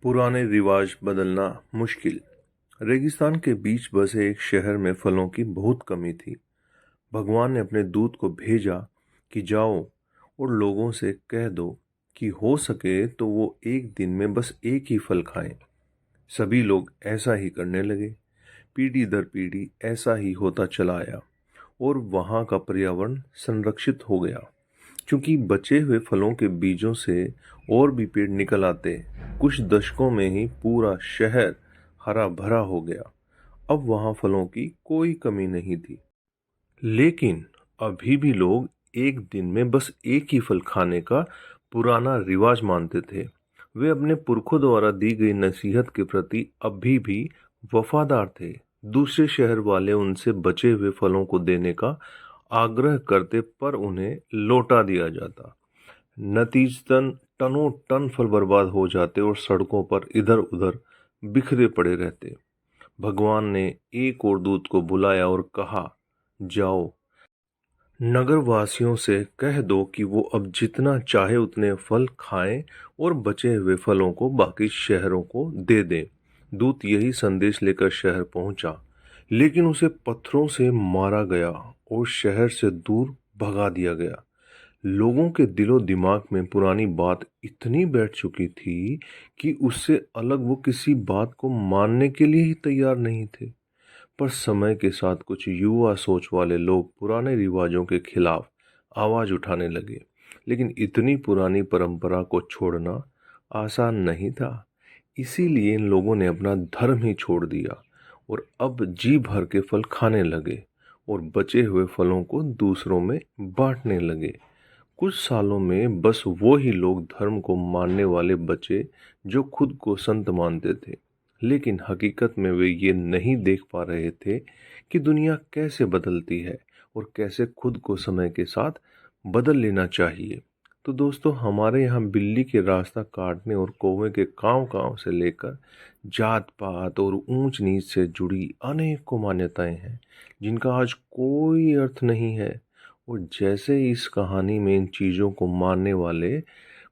पुराने रिवाज बदलना मुश्किल। रेगिस्तान के बीच बसे एक शहर में फलों की बहुत कमी थी। भगवान ने अपने दूत को भेजा कि जाओ और लोगों से कह दो कि हो सके तो वो एक दिन में बस एक ही फल खाएं। सभी लोग ऐसा ही करने लगे। पीढ़ी दर पीढ़ी ऐसा ही होता चला आया और वहाँ का पर्यावरण संरक्षित हो गया। क्योंकि बचे हुए फलों के बीजों से और भी पेड़ निकल आते, कुछ दशकों में ही पूरा शहर हरा भरा हो गया। अब वहां फलों की कोई कमी नहीं थी। लेकिन अभी भी लोग एक दिन में बस एक ही फल खाने का पुराना रिवाज मानते थे। वे अपने पुरखों द्वारा दी गई नसीहत के प्रति अभी भी वफादार थे। दूसरे शहर वाले उनसे बचे हुए फलों को देने का आग्रह करते, पर उन्हें लौटा दिया जाता। नतीजतन टनों टन फल बर्बाद हो जाते और सड़कों पर इधर उधर बिखरे पड़े रहते। भगवान ने एक और दूत को बुलाया और कहा, जाओ नगर वासियों से कह दो कि वो अब जितना चाहे उतने फल खाएं और बचे हुए फलों को बाकी शहरों को दे दें। दूत यही संदेश लेकर शहर पहुंचा, लेकिन उसे पत्थरों से मारा गया और शहर से दूर भगा दिया गया। लोगों के दिलो दिमाग में पुरानी बात इतनी बैठ चुकी थी कि उससे अलग वो किसी बात को मानने के लिए ही तैयार नहीं थे। पर समय के साथ कुछ युवा सोच वाले लोग पुराने रिवाजों के खिलाफ आवाज उठाने लगे। लेकिन इतनी पुरानी परंपरा को छोड़ना आसान नहीं था। इसीलिए इन लोगों ने अपना धर्म ही छोड़ दिया और अब जी भर के फल खाने लगे और बचे हुए फलों को दूसरों में बांटने लगे। कुछ सालों में बस वो ही लोग धर्म को मानने वाले बचे जो खुद को संत मानते थे। लेकिन हकीकत में वे ये नहीं देख पा रहे थे कि दुनिया कैसे बदलती है और कैसे खुद को समय के साथ बदल लेना चाहिए। तो दोस्तों, हमारे यहाँ बिल्ली के रास्ता काटने और कौवे के काँव काँव से लेकर जात पात और ऊंच नीच से जुड़ी अनेकों मान्यताएं हैं जिनका आज कोई अर्थ नहीं है। और जैसे इस कहानी में इन चीज़ों को मानने वाले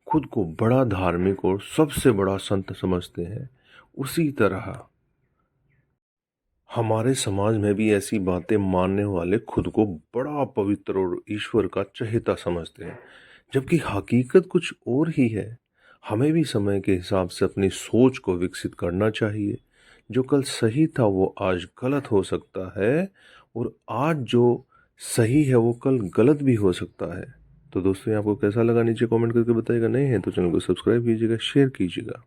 खुद को बड़ा धार्मिक और सबसे बड़ा संत समझते हैं, उसी तरह हमारे समाज में भी ऐसी बातें मानने वाले खुद को बड़ा पवित्र और ईश्वर का चहेता समझते हैं, जबकि हकीकत कुछ और ही है। हमें भी समय के हिसाब से अपनी सोच को विकसित करना चाहिए। जो कल सही था वो आज गलत हो सकता है और आज जो सही है वो कल गलत भी हो सकता है। तो दोस्तों, ये आपको कैसा लगा नीचे कमेंट करके बताइएगा। नए हैं तो चैनल को सब्सक्राइब कीजिएगा, शेयर कीजिएगा।